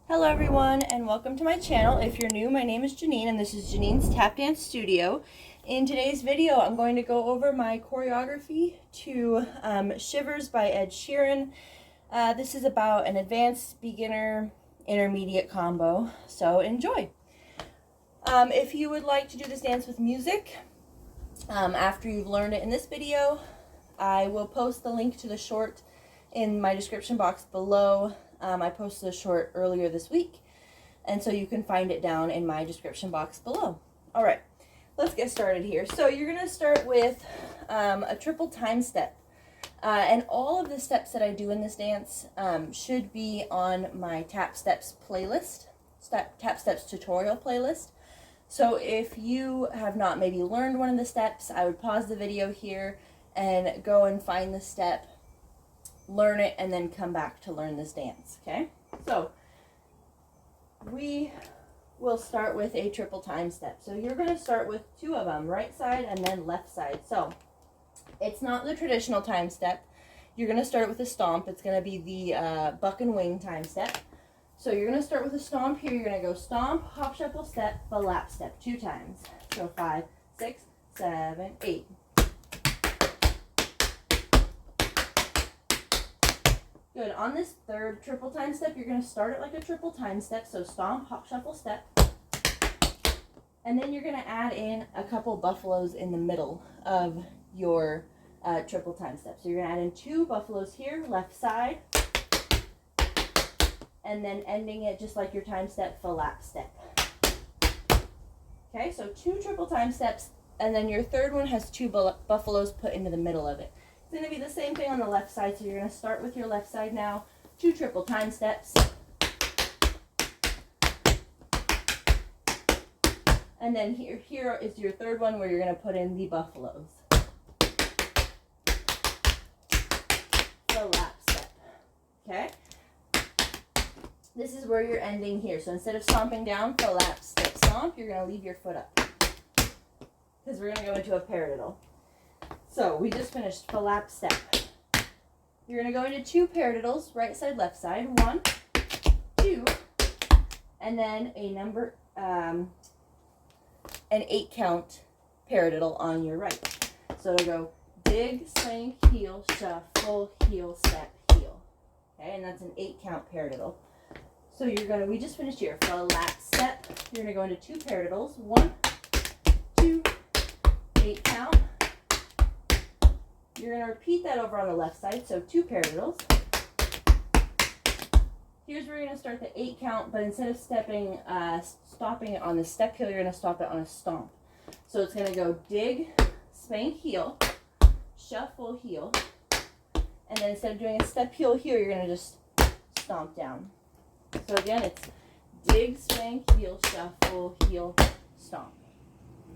Hello everyone and welcome to my channel. If you're new, my name is Janine and this is Janine's Tap Dance Studio. In today's video, I'm going to go over my choreography to Shivers by Ed Sheeran. This is about an advanced, beginner, intermediate combo, so enjoy. If you would like to do this dance with music, after you've learned it in this video, I will post the link to the short in my description box below. I posted a short earlier this week, and so you can find it down in my description box below. All right, let's get started here. So you're going to start with a triple time step, and all of the steps that I do in this dance should be on my Tap Steps playlist, Tap Steps tutorial playlist. So if you have not maybe learned one of the steps, I would pause the video here and go and find the step, learn it, and then come back to learn this dance. Okay, so we will start with a triple time step. So you're going to start with two of them, right side and then left side. So it's not the traditional time step. You're going to start with a stomp. It's going to be the buck and wing time step. So you're going to start with a stomp here. You're going to go stomp, hop, shuffle, step, the lap step 2 times. So 5, 6, 7, 8. Good. On this third triple time step, you're going to start it like a triple time step. So stomp, hop, shuffle, step. And then you're going to add in a couple buffaloes in the middle of your triple time step. So you're going to add in 2 buffaloes here, left side. And then ending it just like your time step, full lap step. Okay, so 2 triple time steps. And then your third one has 2 buffaloes put into the middle of it. It's going to be the same thing on the left side, so you're going to start with your left side now, 2 triple time steps. And then here is your third one where you're going to put in the buffaloes. The lap step. Okay? This is where you're ending here. So instead of stomping down, the lap step stomp, you're going to leave your foot up. Because we're going to go into a paradiddle. So we just finished the lap step. You're going to go into 2 paradiddles, right side, left side. 1, 2, and then an 8 count paradiddle on your right. So it'll go dig, swing, heel, shuffle, heel, step, heel. Okay, and that's an 8 count paradiddle. So we just finished here. For a lap step, you're going to go into 2 paradiddles. 1, 2, 8 count. You're going to repeat that over on the left side, so 2 paradiddles. Here's where you're going to start the 8 count, but instead of stopping it on the step heel, you're going to stop it on a stomp. So it's going to go dig, spank, heel, shuffle, heel, and then instead of doing a step heel here, you're going to just stomp down. So again, it's dig, spank, heel, shuffle, heel, stomp.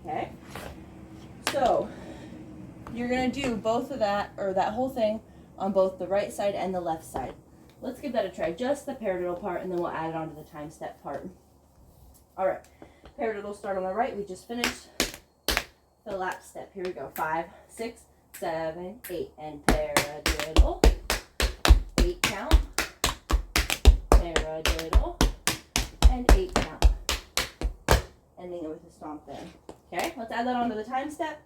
Okay? So you're going to do both of that, or that whole thing, on both the right side and the left side. Let's give that a try. Just the paradiddle part, and then we'll add it on to the time step part. All right. Paradiddle start on the right. We just finished the lap step. Here we go. 5, 6, 7, 8. And paradiddle. 8 count. Paradiddle. And 8 count. Ending it with a stomp there. Okay. Let's add that on to the time step.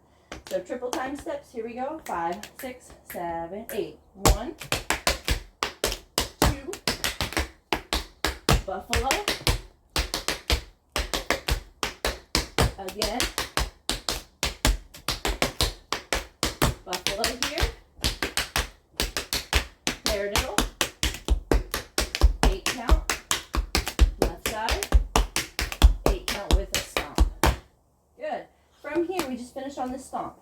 So triple time steps, here we go. 5, 6, 7, 8. 1, 2, buffalo. Again. Buffalo here. Paradiddle. 8 count. Left side. 8 count with a stomp. Good. From here, we just finished on this stomp.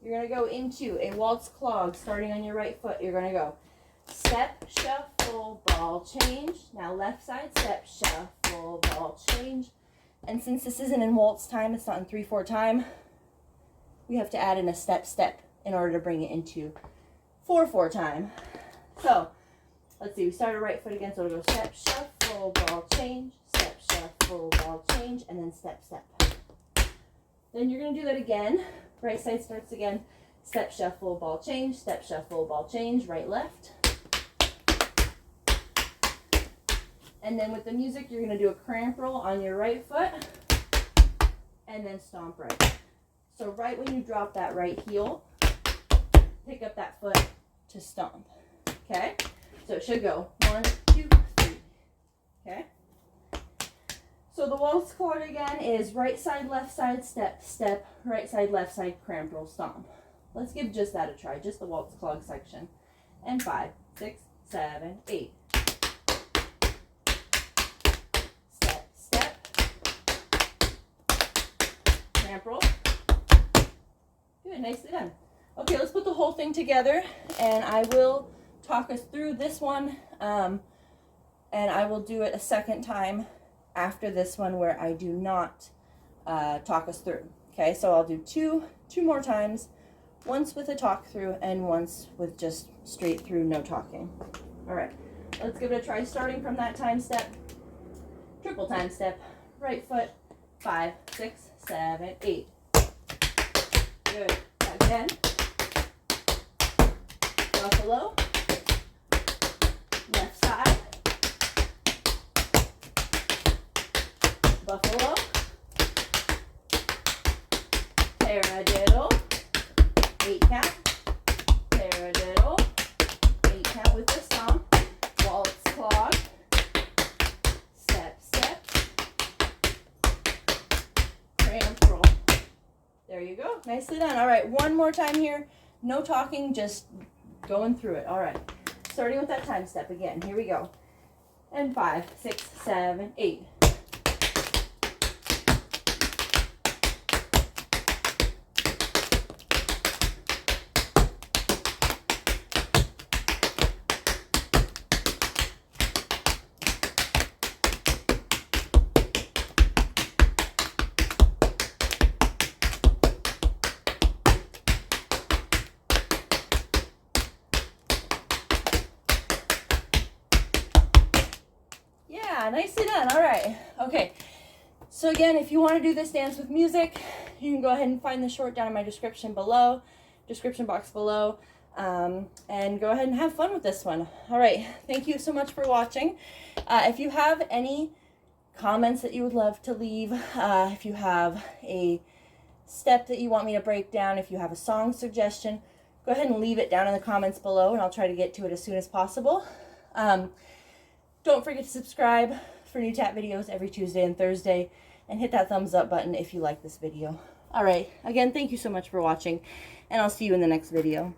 You're going to go into a waltz clog starting on your right foot. You're going to go step, shuffle, ball, change. Now left side, step, shuffle, ball, change. And since this isn't in waltz time, it's not in 3/4 time, we have to add in a step, step in order to bring it into 4/4 time. So let's see, we started right foot again, so it'll go step, shuffle, ball, change, step, shuffle, ball, change, and then step, step. Then you're going to do that again. Right side starts again. Step, shuffle, ball, change. Step, shuffle, ball, change. Right, left. And then with the music, you're going to do a cramp roll on your right foot and then stomp right. So right when you drop that right heel, pick up that foot to stomp. Okay? So it should go 1, 2, 3. Okay? So the waltz clog again is right side, left side, step, step, right side, left side, cramp roll, stomp. Let's give just that a try, just the waltz clog section. And 5, 6, 7, 8. Step, step. Cramp roll. Good, nicely done. Okay, let's put the whole thing together, and I will talk us through this one, and I will do it a second time after this one where I do not talk us through. Okay, so I'll do two more times, once with a talk through and once with just straight through, no talking. All right, let's give it a try, starting from that time step. Triple time step, right foot, 5, 6, 7, 8. Good. Again. Buffalo. Left side. Buffalo. Paradiddle. 8 count. Paradiddle. 8 count with the stomp. Waltz clog. Step, step. Cramp roll. There you go. Nicely done. All right, one more time here. No talking, just going through it. All right. Starting with that time step again. Here we go. And 5, 6, 7, 8. Nicely done. All right. Okay. So again, if you want to do this dance with music, you can go ahead and find the short down in my description box below, and go ahead and have fun with this one. All right. Thank you so much for watching. If you have any comments that you would love to leave, if you have a step that you want me to break down, if you have a song suggestion, go ahead and leave it down in the comments below, and I'll try to get to it as soon as possible. Don't forget to subscribe for new tap videos every Tuesday and Thursday, and hit that thumbs up button if you like this video. All right, again, thank you so much for watching, and I'll see you in the next video.